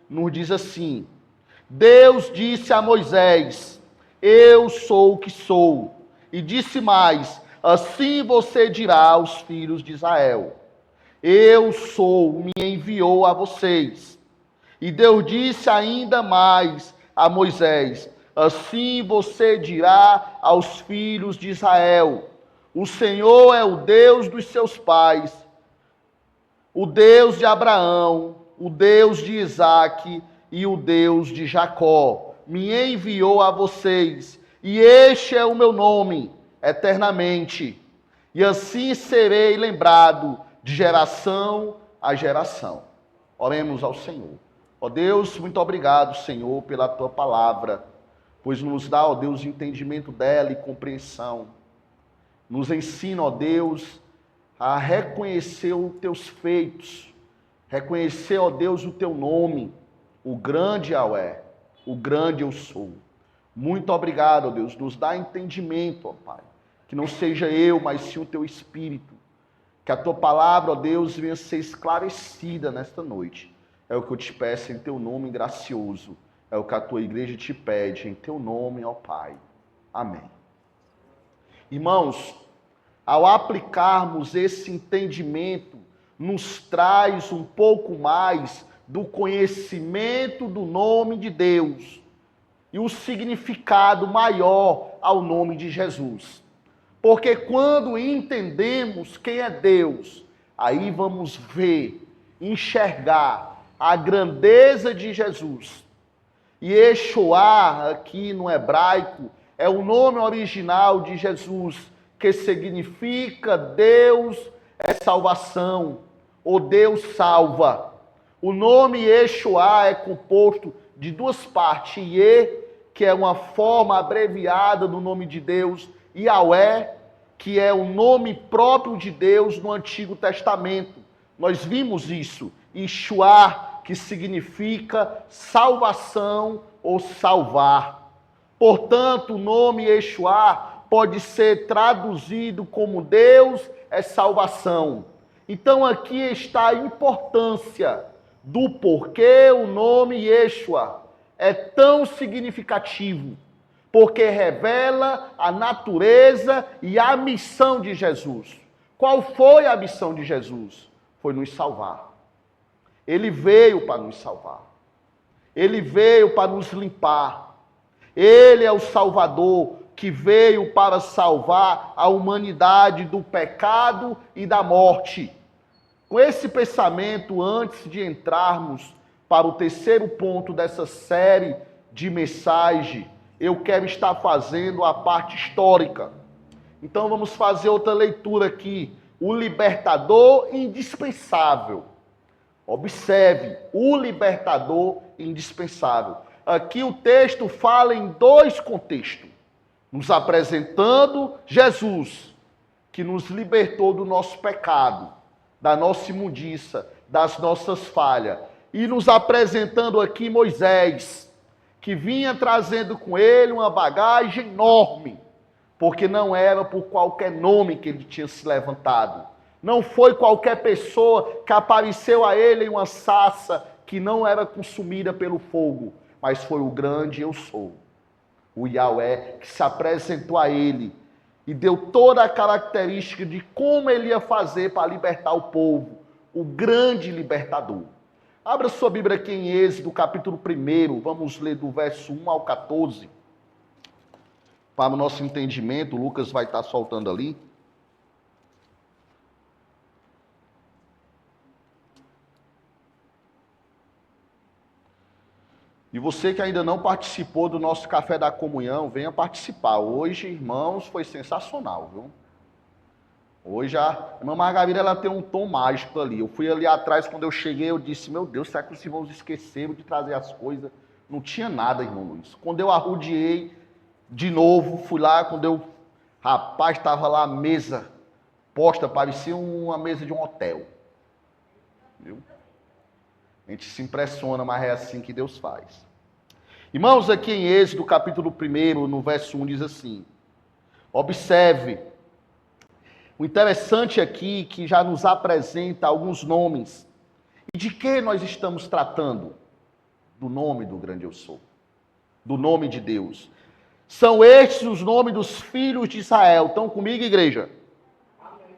nos diz assim: Deus disse a Moisés: eu sou o que sou. E disse mais: assim você dirá aos filhos de Israel: eu sou, me enviou a vocês. E Deus disse ainda mais a Moisés: assim você dirá aos filhos de Israel: o Senhor é o Deus dos seus pais, o Deus de Abraão, o Deus de Isaque e o Deus de Jacó. Me enviou a vocês, e este é o meu nome eternamente. E assim serei lembrado de geração a geração. Oremos ao Senhor. Ó Deus, muito obrigado, Senhor, pela tua palavra, pois nos dá, ó Deus, entendimento dela e compreensão. Nos ensina, ó Deus, a reconhecer os teus feitos, reconhecer, ó Deus, o teu nome, o grande Yahweh, o grande eu sou. Muito obrigado, ó Deus, nos dá entendimento, ó Pai, que não seja eu, mas sim o teu Espírito, que a tua palavra, ó Deus, venha ser esclarecida nesta noite. É o que eu te peço em teu nome gracioso, é o que a tua igreja te pede em teu nome, ó Pai. Amém. Irmãos, ao aplicarmos esse entendimento, nos traz um pouco mais do conhecimento do nome de Deus e o significado maior ao nome de Jesus. Porque quando entendemos quem é Deus, aí vamos ver, enxergar a grandeza de Jesus. E Yeshua, aqui no hebraico, é o nome original de Jesus, que significa Deus é salvação, ou Deus salva. O nome Yeshua é composto de duas partes: Ye, que é uma forma abreviada do nome de Deus, e Yahweh, que é o nome próprio de Deus no Antigo Testamento. Nós vimos isso. Yeshua, que significa salvação ou salvar. Portanto, o nome Yeshua pode ser traduzido como Deus é salvação. Então aqui está a importância do porquê o nome Yeshua é tão significativo. Porque revela a natureza e a missão de Jesus. Qual foi a missão de Jesus? Foi nos salvar. Ele veio para nos salvar. Ele veio para nos limpar. Ele é o Salvador que veio para salvar a humanidade do pecado e da morte. Com esse pensamento, antes de entrarmos para o terceiro ponto dessa série de mensagem, eu quero estar fazendo a parte histórica. Então vamos fazer outra leitura aqui. O libertador indispensável. Observe, o libertador indispensável. Aqui o texto fala em dois contextos. Nos apresentando Jesus, que nos libertou do nosso pecado, da nossa imundícia, das nossas falhas. E nos apresentando aqui Moisés, que vinha trazendo com ele uma bagagem enorme, porque não era por qualquer nome que ele tinha se levantado. Não foi qualquer pessoa que apareceu a ele em uma sarça que não era consumida pelo fogo, mas foi o grande eu sou, o Yahweh, que se apresentou a ele e deu toda a característica de como ele ia fazer para libertar o povo, o grande libertador. Abra sua Bíblia aqui em Êxodo, capítulo 1, vamos ler do verso 1 ao 14. Para o nosso entendimento, o Lucas vai estar soltando ali. E você que ainda não participou do nosso café da comunhão, venha participar. Hoje, irmãos, foi sensacional, viu? Hoje a irmã Margarida, ela tem um tom mágico ali. Eu fui ali atrás, quando eu cheguei, eu disse: meu Deus, será que os irmãos esqueceram de trazer as coisas? Não tinha nada, irmão Luiz. Quando eu arrodeei de novo, fui lá, rapaz, estava lá a mesa posta, parecia uma mesa de um hotel. Viu? A gente se impressiona, mas é assim que Deus faz. Irmãos, aqui em Êxodo, capítulo 1, no verso 1, diz assim: observe, o interessante aqui que já nos apresenta alguns nomes. E de que nós estamos tratando? do nome do grande eu sou, do nome de Deus. São estes os nomes dos filhos de Israel. Estão comigo, igreja? Amém.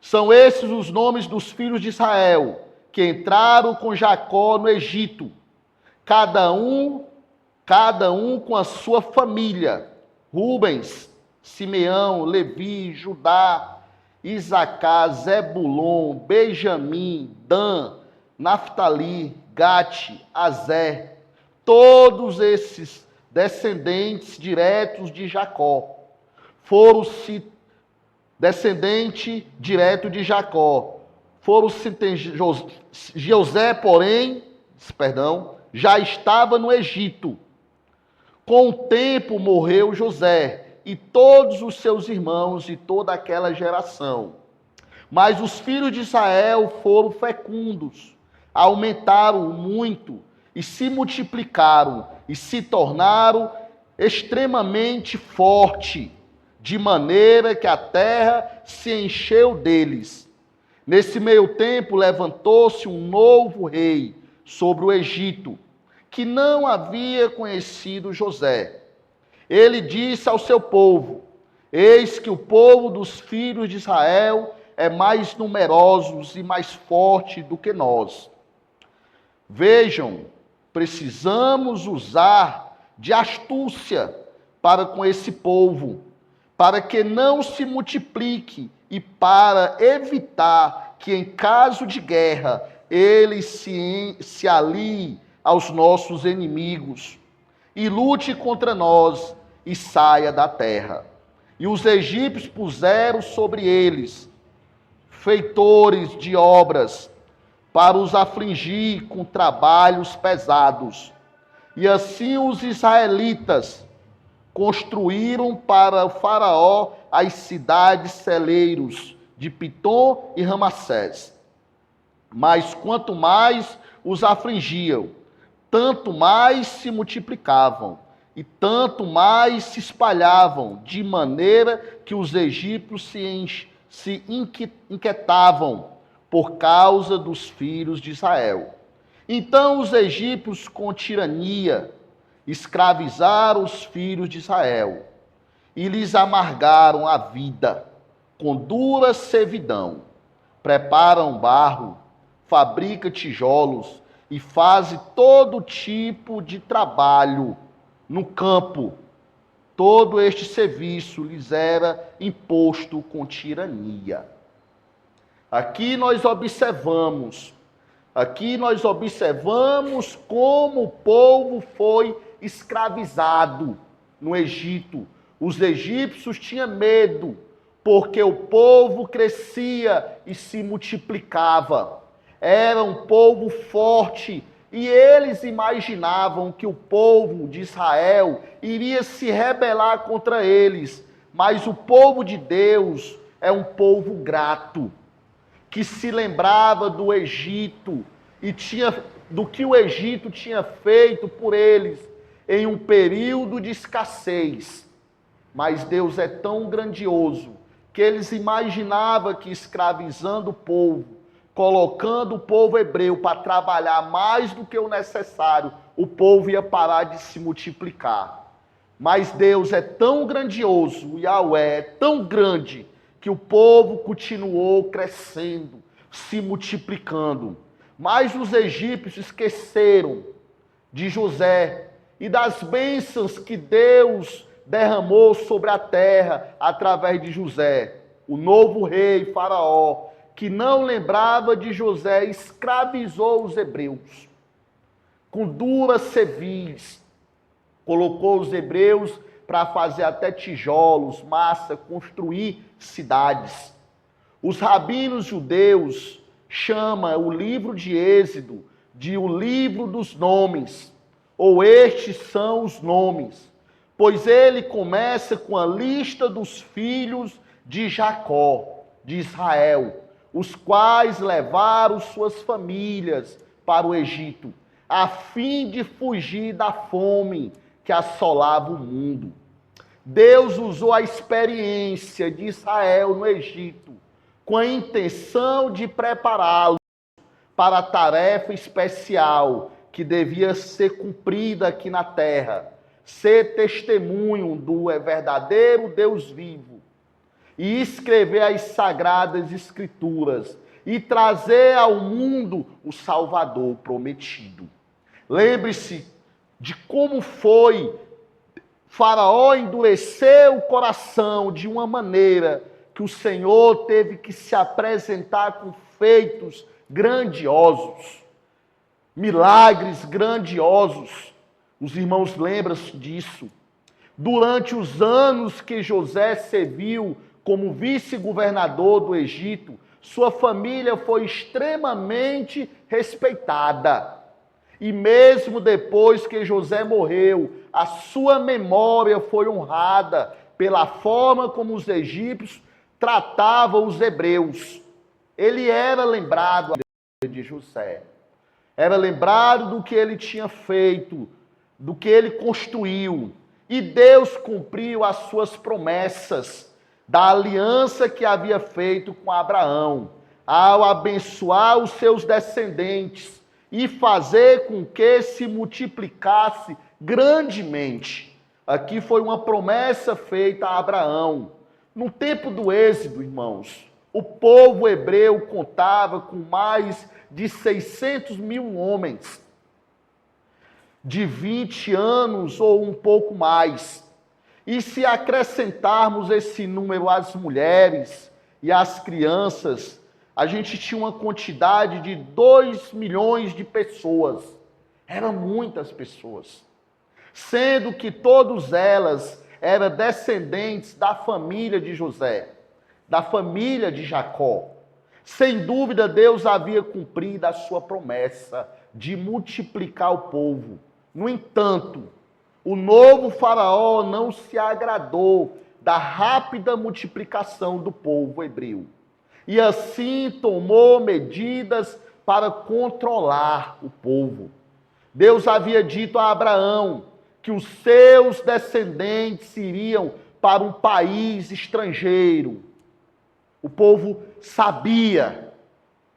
São estes os nomes dos filhos de Israel, que entraram com Jacó no Egito, cada um com a sua família. Rubens, Simeão, Levi, Judá, Isacar, Zebulon, Benjamim, Dan, Naftali, Gate, Azer, todos esses descendentes diretos de Jacó, foram-se descendente direto de Jacó, José, porém, já estava no Egito. Com o tempo morreu José e todos os seus irmãos e toda aquela geração. Mas os filhos de Israel foram fecundos, aumentaram muito e se multiplicaram e se tornaram extremamente fortes, de maneira que a terra se encheu deles. Nesse meio tempo levantou-se um novo rei sobre o Egito, que não havia conhecido José. Ele disse ao seu povo: eis que o povo dos filhos de Israel é mais numeroso e mais forte do que nós. Vejam, precisamos usar de astúcia para com esse povo, para que não se multiplique e para evitar que, em caso de guerra, ele se alie aos nossos inimigos e lute contra nós e saia da terra. E os egípcios puseram sobre eles feitores de obras para os afligir com trabalhos pesados. E assim os israelitas construíram para o faraó as cidades celeiros de Pitom e Ramassés. Mas quanto mais os afligiam, tanto mais se multiplicavam e tanto mais se espalhavam, de maneira que os egípcios se inquietavam por causa dos filhos de Israel. Então os egípcios, com tirania, escravizaram os filhos de Israel e lhes amargaram a vida com dura servidão. Preparam barro, fabrica tijolos e faz todo tipo de trabalho no campo. Todo este serviço lhes era imposto com tirania. Aqui nós observamos como o povo foi escravizado no Egito. Os egípcios tinham medo, porque o povo crescia e se multiplicava. Era um povo forte e eles imaginavam que o povo de Israel iria se rebelar contra eles. Mas o povo de Deus é um povo grato, que se lembrava do Egito e do que o Egito tinha feito por eles em um período de escassez. Mas Deus é tão grandioso que eles imaginavam que escravizando o povo, colocando o povo hebreu para trabalhar mais do que o necessário, o povo ia parar de se multiplicar. Mas Deus é tão grandioso, Yahweh é tão grande, que o povo continuou crescendo, se multiplicando. Mas os egípcios esqueceram de José e das bênçãos que Deus derramou sobre a terra através de José. O novo rei, Faraó, que não lembrava de José, escravizou os hebreus com duras servis, colocou os hebreus para fazer até tijolos, massa, construir cidades. Os rabinos judeus chamam o livro de Êxodo de o livro dos nomes, ou estes são os nomes, pois ele começa com a lista dos filhos de Jacó, de Israel, os quais levaram suas famílias para o Egito, a fim de fugir da fome que assolava o mundo. Deus usou a experiência de Israel no Egito com a intenção de prepará-los para a tarefa especial que devia ser cumprida aqui na terra, ser testemunho do verdadeiro Deus vivo, e escrever as sagradas escrituras, e trazer ao mundo o Salvador prometido. Lembre-se de como foi Faraó endurecer o coração de uma maneira que o Senhor teve que se apresentar com feitos grandiosos, milagres grandiosos. Os irmãos lembram-se disso. Durante os anos que José serviu como vice-governador do Egito, sua família foi extremamente respeitada. E mesmo depois que José morreu, a sua memória foi honrada pela forma como os egípcios tratavam os hebreus. Ele era lembrado de José. Era lembrado do que ele tinha feito, do que ele construiu. E Deus cumpriu as suas promessas da aliança que havia feito com Abraão, ao abençoar os seus descendentes e fazer com que se multiplicasse grandemente. Aqui foi uma promessa feita a Abraão. No tempo do Êxodo, irmãos, o povo hebreu contava com mais de 600 mil homens, de 20 anos ou um pouco mais. E se acrescentarmos esse número às mulheres e às crianças, a gente tinha uma quantidade de 2 milhões de pessoas. Eram muitas pessoas. Sendo que todas elas eram descendentes da família de José, da família de Jacó. Sem dúvida, Deus havia cumprido a sua promessa de multiplicar o povo. No entanto, o novo faraó não se agradou da rápida multiplicação do povo hebreu. E assim tomou medidas para controlar o povo. Deus havia dito a Abraão que os seus descendentes iriam para um país estrangeiro. O povo sabia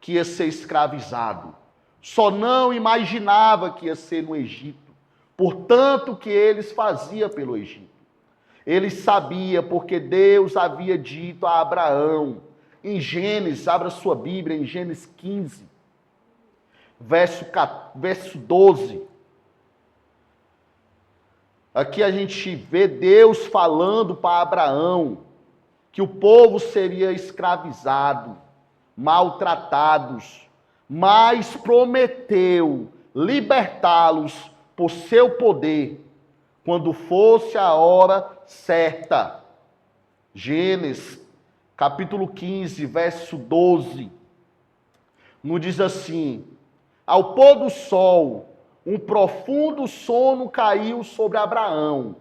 que ia ser escravizado. Só não imaginava que ia ser no Egito. Portanto, o que eles faziam pelo Egito? Eles sabiam porque Deus havia dito a Abraão, em Gênesis, abra sua Bíblia, em Gênesis 15, verso 12. Aqui a gente vê Deus falando para Abraão que o povo seria escravizado, maltratados, mas prometeu libertá-los por seu poder, quando fosse a hora certa. Gênesis capítulo 15, verso 12, nos diz assim: ao pôr do sol, um profundo sono caiu sobre Abraão,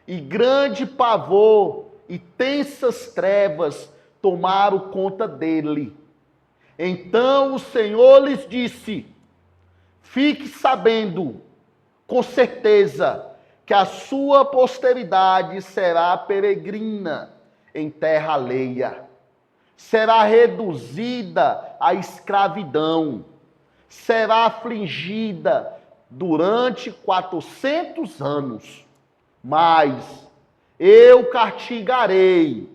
e grande pavor e tensas trevas tomaram conta dele. Então o Senhor lhes disse: fique sabendo, com certeza, que a sua posteridade será peregrina em terra alheia, será reduzida à escravidão, será afligida durante 400 anos, mas eu castigarei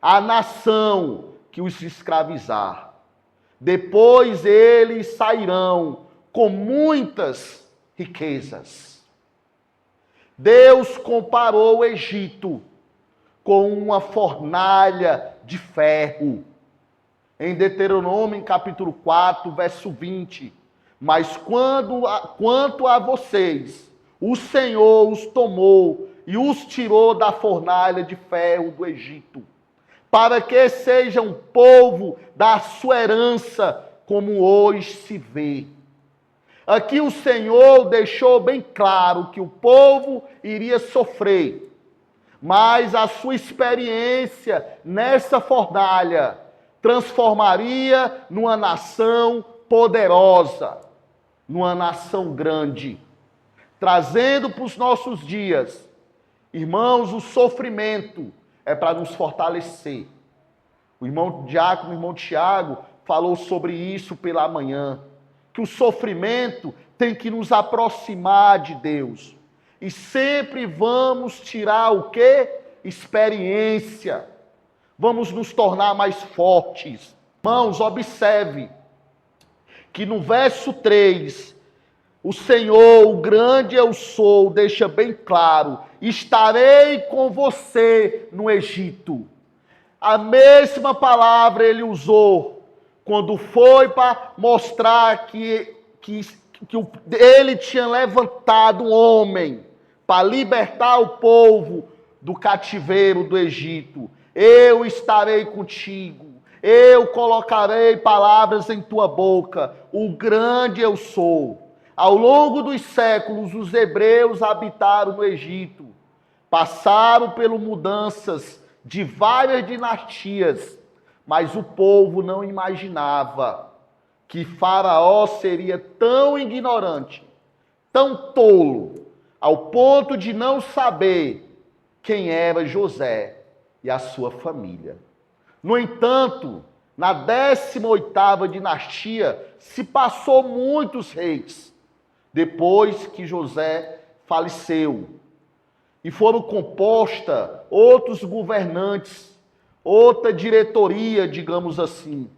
a nação que os escravizar. Depois eles sairão com muitas riquezas. Deus comparou o Egito com uma fornalha de ferro. Em Deuteronômio, em capítulo 4, verso 20. Mas quanto a vocês, o Senhor os tomou e os tirou da fornalha de ferro do Egito, para que sejam povo da sua herança, como hoje se vê. Aqui o Senhor deixou bem claro que o povo iria sofrer, mas a sua experiência nessa fornalha transformaria numa nação poderosa, numa nação grande, trazendo para os nossos dias, irmãos, o sofrimento é para nos fortalecer. O irmão Diácono, o irmão Tiago falou sobre isso pela manhã. que o sofrimento tem que nos aproximar de Deus. E sempre vamos tirar o quê? Experiência. Vamos nos tornar mais fortes. Irmãos, observe que no verso 3, o Senhor, o grande eu sou, deixa bem claro: estarei com você no Egito. A mesma palavra ele usou quando foi para mostrar que ele tinha levantado um homem para libertar o povo do cativeiro do Egito. Eu estarei contigo, eu colocarei palavras em tua boca, o grande eu sou. Ao longo dos séculos, os hebreus habitaram no Egito, passaram por mudanças de várias dinastias, mas o povo não imaginava que Faraó seria tão ignorante, tão tolo, ao ponto de não saber quem era José e a sua família. No entanto, na 18ª dinastia, se passou muitos reis, depois que José faleceu. E foram compostos outros governantes, outra diretoria, digamos assim.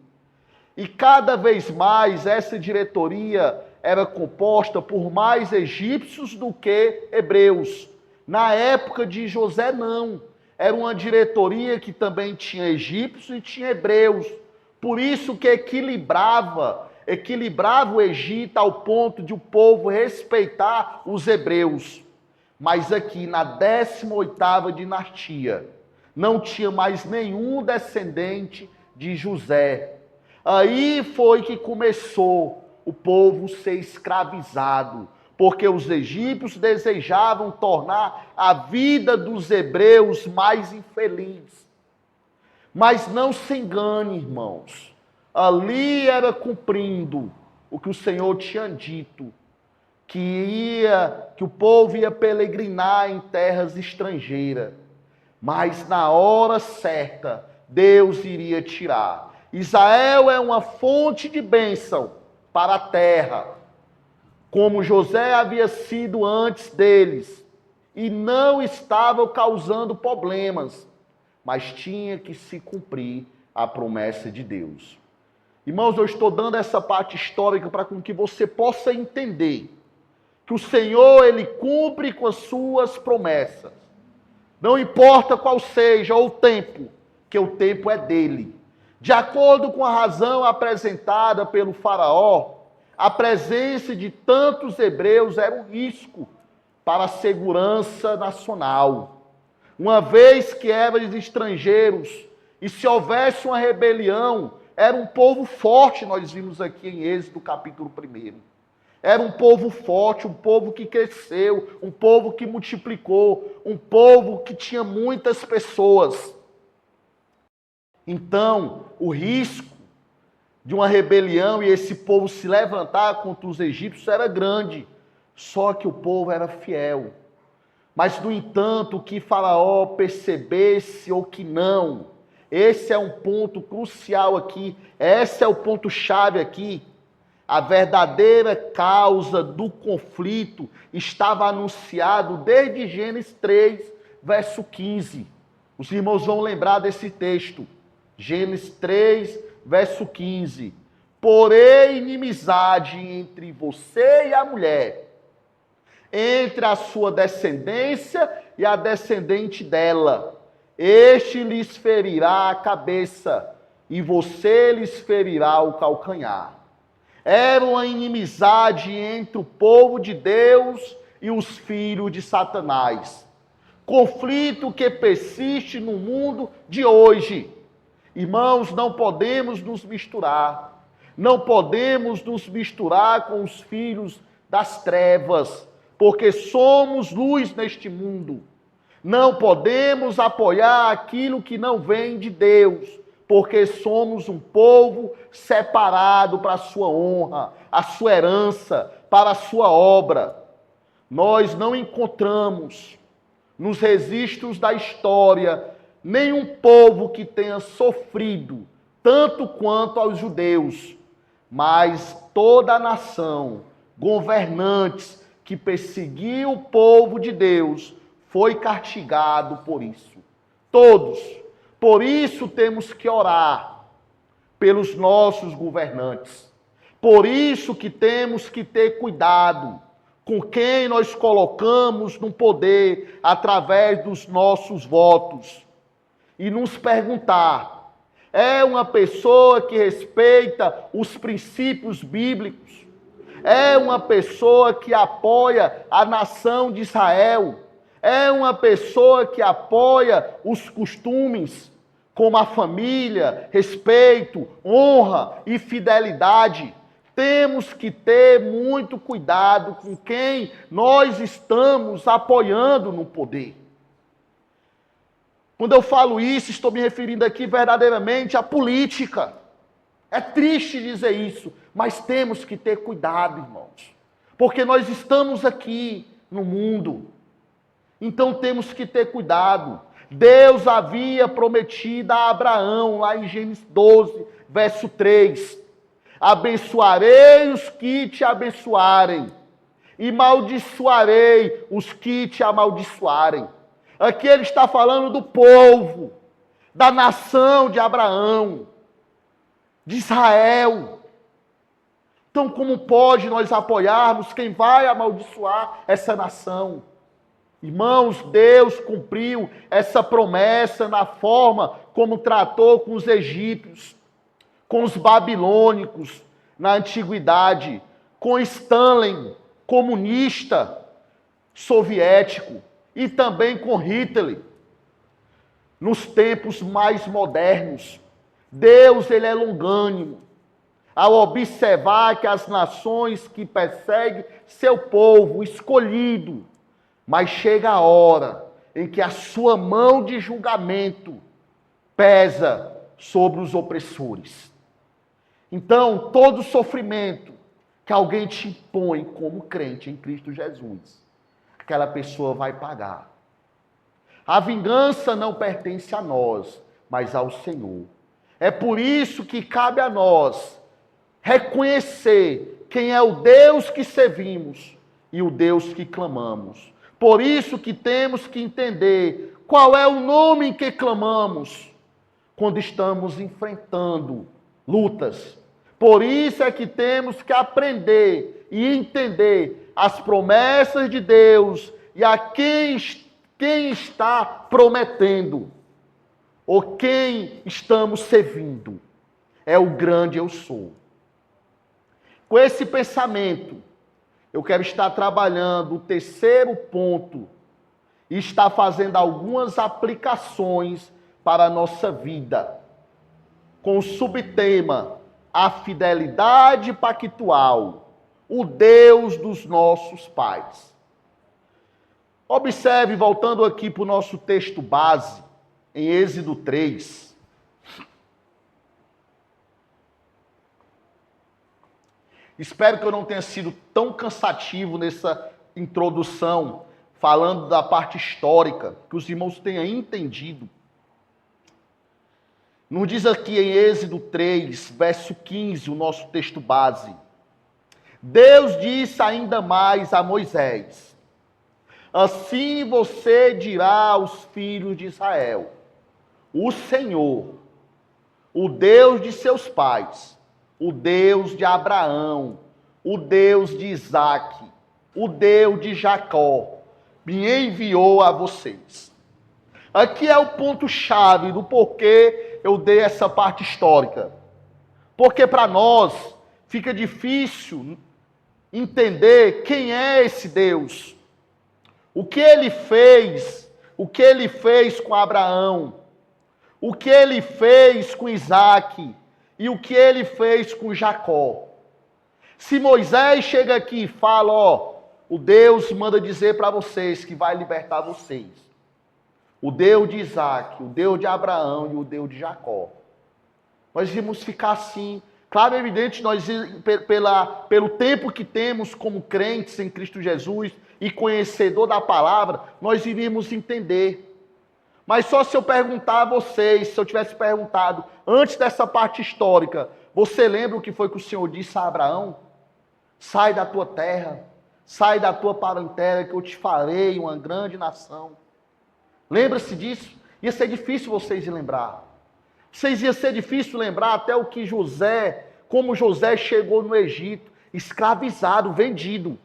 E cada vez mais essa diretoria era composta por mais egípcios do que hebreus. Na época de José, não. Era uma diretoria que também tinha egípcios e tinha hebreus. Por isso que equilibrava o Egito ao ponto de o povo respeitar os hebreus. Mas aqui na 18ª dinastia, não tinha mais nenhum descendente de José. Aí foi que começou o povo ser escravizado, porque os egípcios desejavam tornar a vida dos hebreus mais infeliz. Mas não se engane, irmãos, ali era cumprindo o que o Senhor tinha dito, que o povo ia peregrinar em terras estrangeiras, mas na hora certa Deus iria tirar. Israel é uma fonte de bênção para a terra, como José havia sido antes deles, e não estava causando problemas, mas tinha que se cumprir a promessa de Deus. Irmãos, eu estou dando essa parte histórica para que você possa entender que o Senhor, Ele cumpre com as suas promessas. Não importa qual seja o tempo, que o tempo é dele. De acordo com a razão apresentada pelo faraó, a presença de tantos hebreus era um risco para a segurança nacional. Uma vez que eram estrangeiros, e se houvesse uma rebelião, era um povo forte, nós vimos aqui em Êxodo capítulo 1. Era um povo forte, um povo que cresceu, um povo que multiplicou, um povo que tinha muitas pessoas. Então, o risco de uma rebelião e esse povo se levantar contra os egípcios era grande. Só que o povo era fiel. Mas, no entanto, que Faraó percebesse ou que não, esse é um ponto crucial aqui, esse é o ponto-chave aqui. A verdadeira causa do conflito estava anunciado desde Gênesis 3, verso 15. Os irmãos vão lembrar desse texto. Gênesis 3, verso 15. Porém, inimizade entre você e a mulher, entre a sua descendência e a descendente dela. Este lhes ferirá a cabeça, e você lhes ferirá o calcanhar. Era uma inimizade entre o povo de Deus e os filhos de Satanás. Conflito que persiste no mundo de hoje. Irmãos, não podemos nos misturar. Não podemos nos misturar com os filhos das trevas, porque somos luz neste mundo. Não podemos apoiar aquilo que não vem de Deus, porque somos um povo separado para a sua honra, a sua herança, para a sua obra. Nós não encontramos nos registros da história nenhum povo que tenha sofrido tanto quanto aos judeus. Mas toda a nação, governantes que perseguiam o povo de Deus, foi castigado por isso. Todos. Por isso temos que orar pelos nossos governantes. Por isso que temos que ter cuidado com quem nós colocamos no poder através dos nossos votos. E nos perguntar, é uma pessoa que respeita os princípios bíblicos? É uma pessoa que apoia a nação de Israel? É uma pessoa que apoia os costumes, como a família, respeito, honra e fidelidade? Temos que ter muito cuidado com quem nós estamos apoiando no poder. Quando eu falo isso, estou me referindo aqui verdadeiramente à política. É triste dizer isso, mas temos que ter cuidado, irmãos. Porque nós estamos aqui no mundo. Então temos que ter cuidado. Deus havia prometido a Abraão, lá em Gênesis 12, verso 3. Abençoarei os que te abençoarem, e maldiçoarei os que te amaldiçoarem. Aqui ele está falando do povo, da nação de Abraão, de Israel. Então, como pode nós apoiarmos quem vai amaldiçoar essa nação? Irmãos, Deus cumpriu essa promessa na forma como tratou com os egípcios, com os babilônicos na antiguidade, com Stalin, comunista soviético, e também com Hitler, nos tempos mais modernos. Deus, ele é longânimo, ao observar que as nações que perseguem seu povo escolhido, mas chega a hora em que a sua mão de julgamento pesa sobre os opressores. Então, todo sofrimento que alguém te impõe como crente em Cristo Jesus, aquela pessoa vai pagar. A vingança não pertence a nós, mas ao Senhor. É por isso que cabe a nós reconhecer quem é o Deus que servimos e o Deus que clamamos. Por isso que temos que entender qual é o nome em que clamamos quando estamos enfrentando lutas. Por isso é que temos que aprender e entender as promessas de Deus e a quem está prometendo, ou quem estamos servindo. É o grande eu sou. Com esse pensamento, eu quero estar trabalhando o terceiro ponto e estar fazendo algumas aplicações para a nossa vida, com o subtema a fidelidade pactual, o Deus dos nossos pais. Observe, voltando aqui para o nosso texto base, em Êxodo 3. Espero que eu não tenha sido tão cansativo nessa introdução, falando da parte histórica, que os irmãos tenham entendido. Nos diz aqui em Êxodo 3, verso 15, o nosso texto base. Deus disse ainda mais a Moisés: assim você dirá aos filhos de Israel: o Senhor, o Deus de seus pais, o Deus de Abraão, o Deus de Isaque, o Deus de Jacó, me enviou a vocês. Aqui é o ponto-chave do porquê eu dei essa parte histórica. Porque para nós fica difícil entender quem é esse Deus. O que ele fez com Abraão, o que ele fez com Isaque e o que ele fez com Jacó. Se Moisés chega aqui e fala, o Deus manda dizer para vocês que vai libertar vocês. O Deus de Isaque, o Deus de Abraão e o Deus de Jacó. Nós íamos ficar assim. Claro, é evidente, nós, pelo tempo que temos como crentes em Cristo Jesus e conhecedor da palavra, nós iríamos entender. Mas só se eu perguntar a vocês, se eu tivesse perguntado antes dessa parte histórica, Você lembra o que foi que o Senhor disse a Abraão? Sai da tua terra, sai da tua parentela, que eu te farei uma grande nação. Lembra-se disso? Ia ser difícil vocês lembrar. Ia ser difícil lembrar até o que como José chegou no Egito, escravizado, vendido.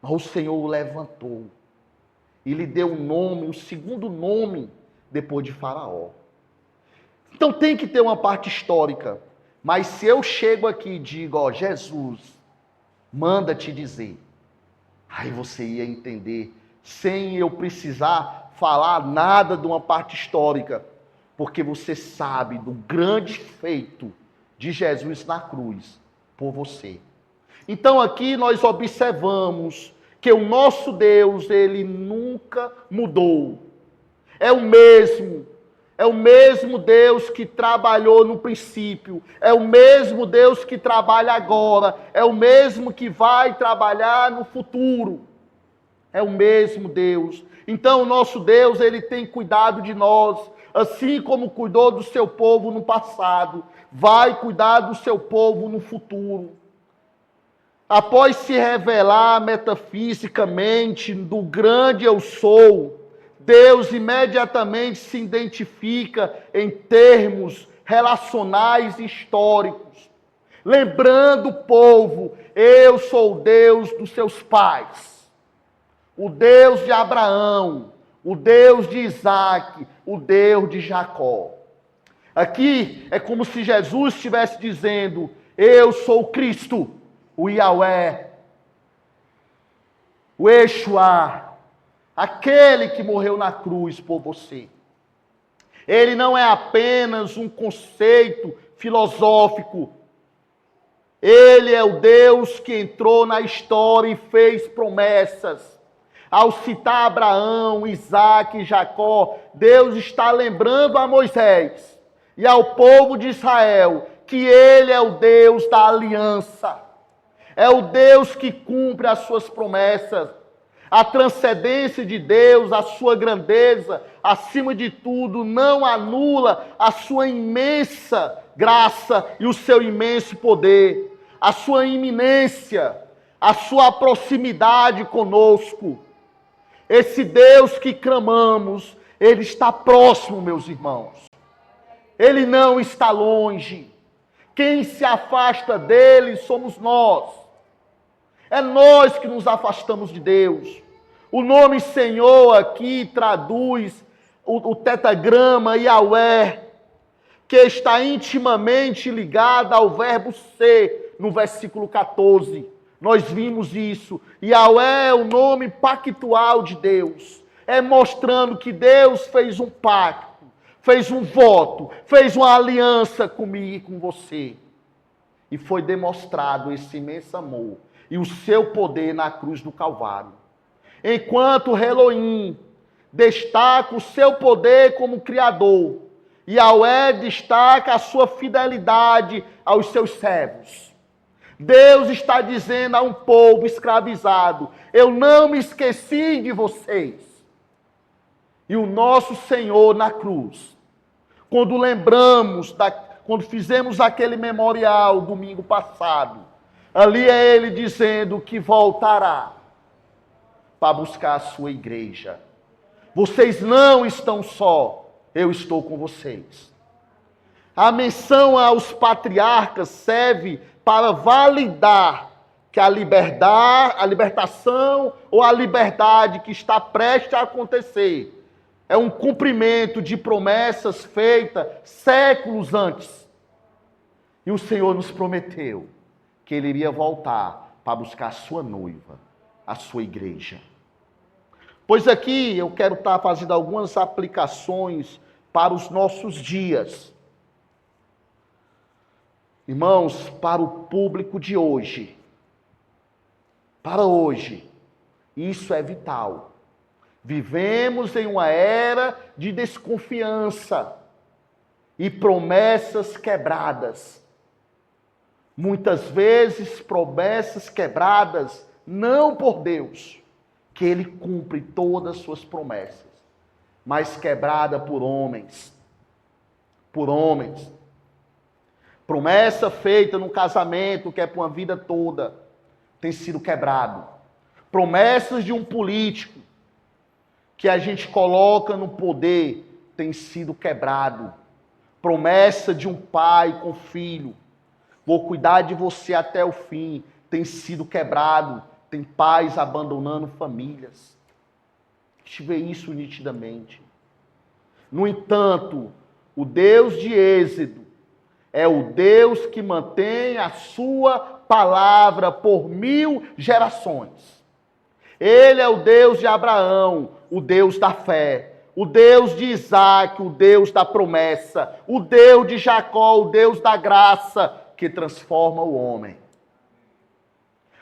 Mas o Senhor o levantou e lhe deu um nome, um segundo nome, depois de Faraó. Então tem que ter uma parte histórica. Mas se eu chego aqui e digo, ó, Jesus manda te dizer, aí você ia entender, sem eu precisar falar nada de uma parte histórica, porque você sabe do grande feito de Jesus na cruz por você. Então aqui nós observamos que o nosso Deus, ele nunca mudou. É o mesmo Deus que trabalhou no princípio, é o mesmo Deus que trabalha agora, é o mesmo que vai trabalhar no futuro. É o mesmo Deus. Então o nosso Deus, ele tem cuidado de nós, assim como cuidou do seu povo no passado, vai cuidar do seu povo no futuro. Após se revelar metafisicamente do grande eu sou, Deus imediatamente se identifica em termos relacionais e históricos, lembrando o povo, eu sou o Deus dos seus pais, o Deus de Abraão, o Deus de Isaac, o Deus de Jacó. Aqui é como se Jesus estivesse dizendo, eu sou Cristo, o Yahweh, o Yeshua, aquele que morreu na cruz por você. Ele não é apenas um conceito filosófico. Ele é o Deus que entrou na história e fez promessas. Ao citar Abraão, Isaac e Jacó, Deus está lembrando a Moisés e ao povo de Israel que ele é o Deus da aliança. É o Deus que cumpre as suas promessas. A transcendência de Deus, a sua grandeza, acima de tudo, não anula a sua imensa graça e o seu imenso poder, a sua iminência, a sua proximidade conosco. Esse Deus que clamamos, ele está próximo, meus irmãos. Ele não está longe. Quem se afasta dele somos nós. É nós que nos afastamos de Deus. O nome Senhor aqui traduz o tetragrama Yahweh, que está intimamente ligado ao verbo ser, no versículo 14. Nós vimos isso. Yahweh é o nome pactual de Deus. É mostrando que Deus fez um pacto, fez um voto, fez uma aliança comigo e com você. E foi demonstrado esse imenso amor e o seu poder na cruz do Calvário. Enquanto Elohim destaca o seu poder como Criador, Yahweh destaca a sua fidelidade aos seus servos. Deus está dizendo a um povo escravizado, eu não me esqueci de vocês. E o nosso Senhor na cruz, quando quando fizemos aquele memorial domingo passado, ali é ele dizendo que voltará para buscar a sua igreja. Vocês não estão só, eu estou com vocês. A menção aos patriarcas serve para validar que a libertação ou a liberdade que está prestes a acontecer é um cumprimento de promessas feitas séculos antes. E o Senhor nos prometeu que Ele iria voltar para buscar a sua noiva, a sua igreja. Pois aqui eu quero estar fazendo algumas aplicações para os nossos dias. Irmãos, para o público de hoje, para hoje, isso é vital. Vivemos em uma era de desconfiança e promessas quebradas. Muitas vezes promessas quebradas não por Deus, que Ele cumpre todas as suas promessas, mas quebrada por homens. Por homens. Promessa feita no casamento, que é para uma vida toda, tem sido quebrado. Promessas de um político que a gente coloca no poder tem sido quebrado. Promessa de um pai com filho, vou cuidar de você até o fim, tem sido quebrado. Tem pais abandonando famílias. A gente vê isso nitidamente. No entanto, o Deus de Êxodo é o Deus que mantém a sua palavra por 1000 gerações. Ele é o Deus de Abraão, o Deus da fé, o Deus de Isaac, o Deus da promessa, o Deus de Jacó, o Deus da graça, que transforma o homem.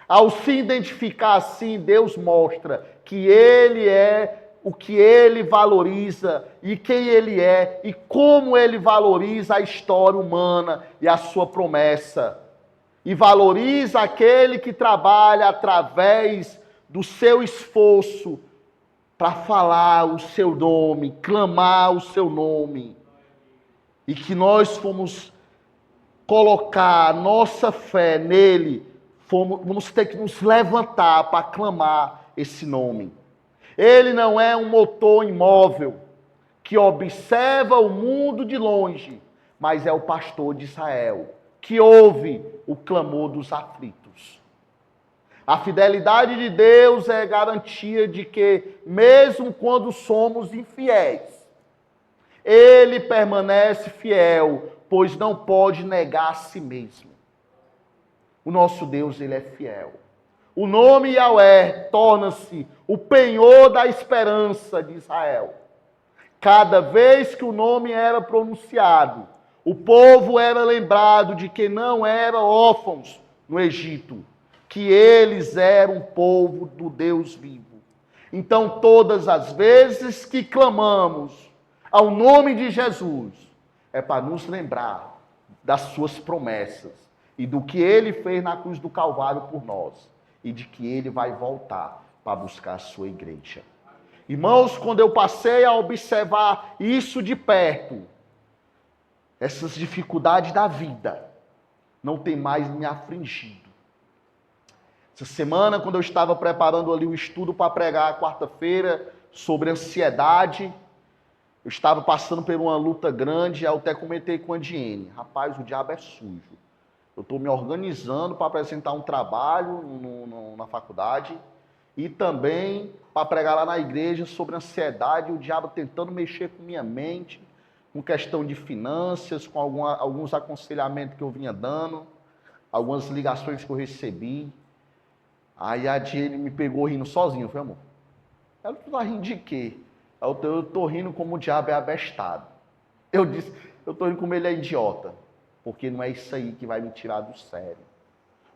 Ao se identificar assim, Deus mostra que Ele é o que Ele valoriza e quem Ele é e como Ele valoriza a história humana e a sua promessa. E valoriza aquele que trabalha através do seu esforço para falar o seu nome, clamar o seu nome. E que nós fomos colocar a nossa fé nele, vamos ter que nos levantar para clamar esse nome. Ele não é um motor imóvel que observa o mundo de longe, mas é o pastor de Israel, que ouve o clamor dos aflitos. A fidelidade de Deus é garantia de que, mesmo quando somos infiéis, Ele permanece fiel, pois não pode negar a si mesmo. O nosso Deus, Ele é fiel. O nome Yahweh torna-se o penhor da esperança de Israel. Cada vez que o nome era pronunciado, o povo era lembrado de que não eram órfãos no Egito, que eles eram um povo do Deus vivo. Então, todas as vezes que clamamos ao nome de Jesus, é para nos lembrar das suas promessas e do que Ele fez na cruz do Calvário por nós, e de que Ele vai voltar para buscar a sua igreja. Irmãos, quando eu passei a observar isso de perto, essas dificuldades da vida não tem mais me afligido. Essa semana, quando eu estava preparando ali o estudo para pregar quarta-feira sobre ansiedade, eu estava passando por uma luta grande, eu até comentei com a Diene, rapaz, o diabo é sujo. Eu estou me organizando para apresentar um trabalho na faculdade e também para pregar lá na igreja sobre ansiedade, o diabo tentando mexer com minha mente, com questão de finanças, com alguns aconselhamentos que eu vinha dando, algumas ligações que eu recebi. Aí a Diene me pegou rindo sozinho, eu falei, amor, ela tá rindo de quê? Eu estou rindo como o diabo é abestado. Eu disse, eu estou rindo como ele é idiota. Porque não é isso aí que vai me tirar do sério.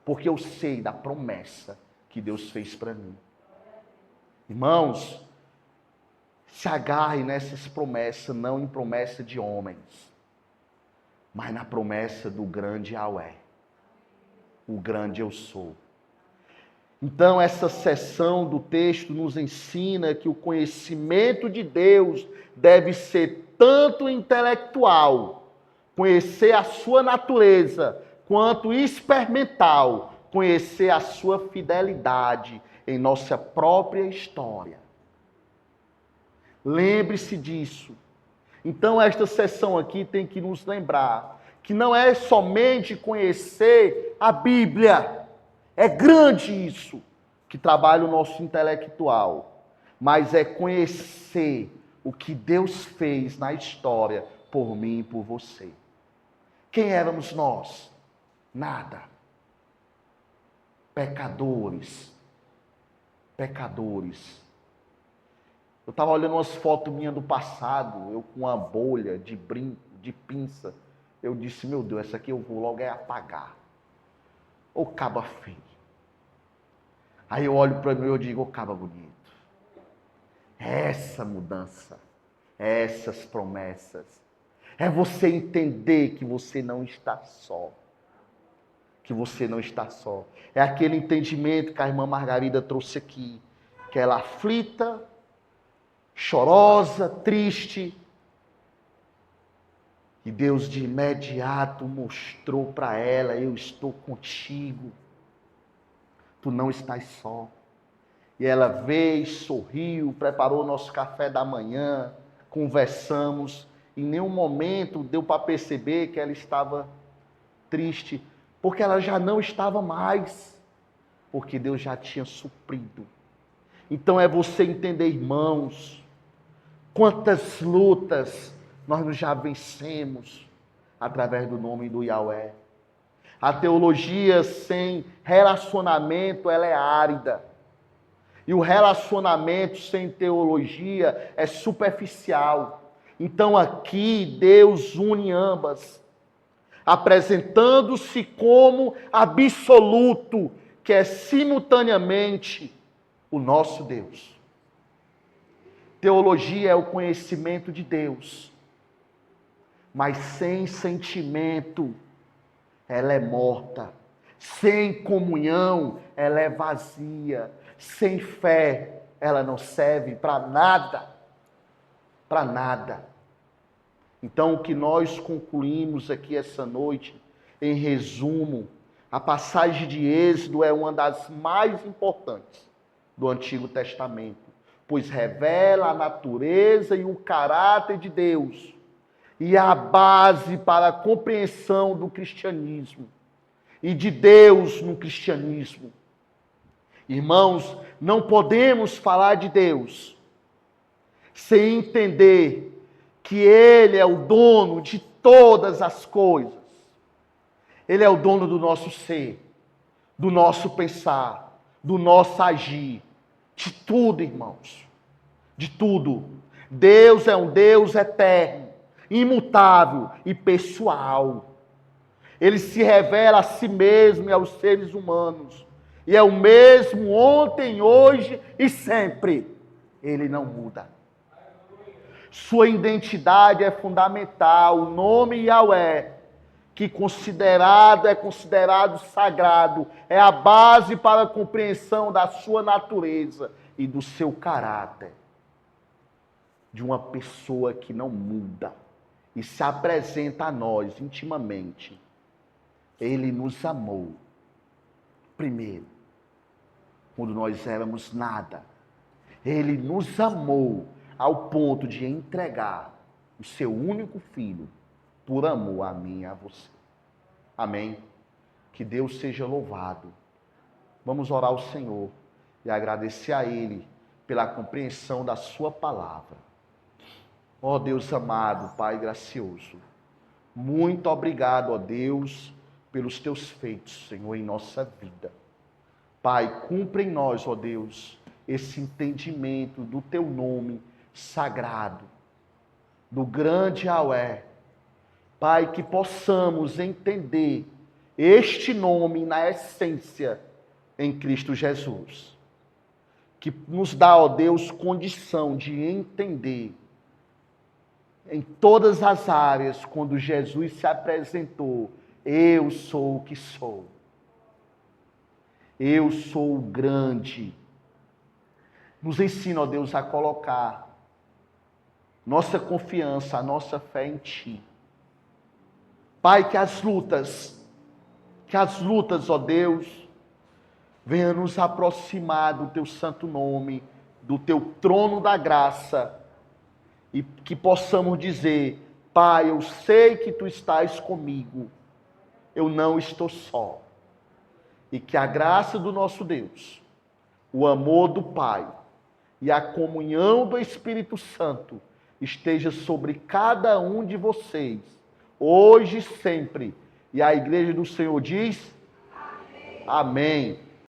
Porque eu sei da promessa que Deus fez para mim. Irmãos, se agarre nessas promessas, não em promessa de homens, mas na promessa do grande Yahweh, o grande eu sou. Então, essa seção do texto nos ensina que o conhecimento de Deus deve ser tanto intelectual, conhecer a sua natureza, quanto experimental, conhecer a sua fidelidade em nossa própria história. Lembre-se disso. Então, esta sessão aqui tem que nos lembrar que não é somente conhecer a Bíblia, é grande isso, que trabalha o nosso intelectual, mas é conhecer o que Deus fez na história por mim e por você. Quem éramos nós? Nada. Pecadores. Pecadores. Eu estava olhando umas fotos minhas do passado, eu com uma bolha de brinco, de pinça. Eu disse, meu Deus, essa aqui eu vou logo apagar. Ô caba feio. Aí eu olho para mim e eu digo, ô caba bonito. Essa mudança, essas promessas, é você entender que você não está só. Que você não está só. É aquele entendimento que a irmã Margarida trouxe aqui. Que ela aflita, chorosa, triste. E Deus de imediato mostrou para ela: eu estou contigo, tu não estás só. E ela veio, sorriu, preparou nosso café da manhã, conversamos. Em nenhum momento deu para perceber que ela estava triste, porque ela já não estava mais, porque Deus já tinha suprido. Então é você entender, irmãos, quantas lutas nós já vencemos através do nome do Yahweh. A teologia sem relacionamento, ela é árida. E o relacionamento sem teologia é superficial. Então aqui Deus une ambas, apresentando-se como absoluto, que é simultaneamente o nosso Deus. Teologia é o conhecimento de Deus, mas sem sentimento ela é morta. Sem comunhão ela é vazia. Sem fé ela não serve para nada. Para nada. Então o que nós concluímos aqui essa noite, em resumo, a passagem de Êxodo é uma das mais importantes do Antigo Testamento, pois revela a natureza e o caráter de Deus e a base para a compreensão do cristianismo e de Deus no cristianismo. Irmãos, não podemos falar de Deus sem entender que Ele é o dono de todas as coisas. Ele é o dono do nosso ser, do nosso pensar, do nosso agir, de tudo, irmãos, de tudo. Deus é um Deus eterno, imutável e pessoal. Ele se revela a si mesmo e aos seres humanos. E é o mesmo ontem, hoje e sempre. Ele não muda. Sua identidade é fundamental. O nome Yahweh, que é considerado sagrado, é a base para a compreensão da sua natureza e do seu caráter. De uma pessoa que não muda e se apresenta a nós intimamente. Ele nos amou primeiro, quando nós éramos nada. Ele nos amou ao ponto de entregar o seu único filho por amor a mim e a você. Amém? Que Deus seja louvado. Vamos orar ao Senhor e agradecer a Ele pela compreensão da sua palavra. Ó Deus amado, Pai gracioso, muito obrigado, ó Deus, pelos teus feitos, Senhor, em nossa vida. Pai, cumpre em nós, ó Deus, esse entendimento do teu nome sagrado, do grande Yahweh. Pai, que possamos entender este nome na essência em Cristo Jesus. Que nos dá, ó Deus, condição de entender em todas as áreas, quando Jesus se apresentou: eu sou o que sou. Eu sou o grande. Nos ensina, ó Deus, a colocar nossa confiança, a nossa fé em Ti. Pai, que as lutas, ó Deus, venham nos aproximar do Teu santo nome, do Teu trono da graça, e que possamos dizer: Pai, eu sei que Tu estás comigo, eu não estou só. E que a graça do nosso Deus, o amor do Pai e a comunhão do Espírito Santo esteja sobre cada um de vocês, hoje e sempre. E a igreja do Senhor diz: Amém. Amém.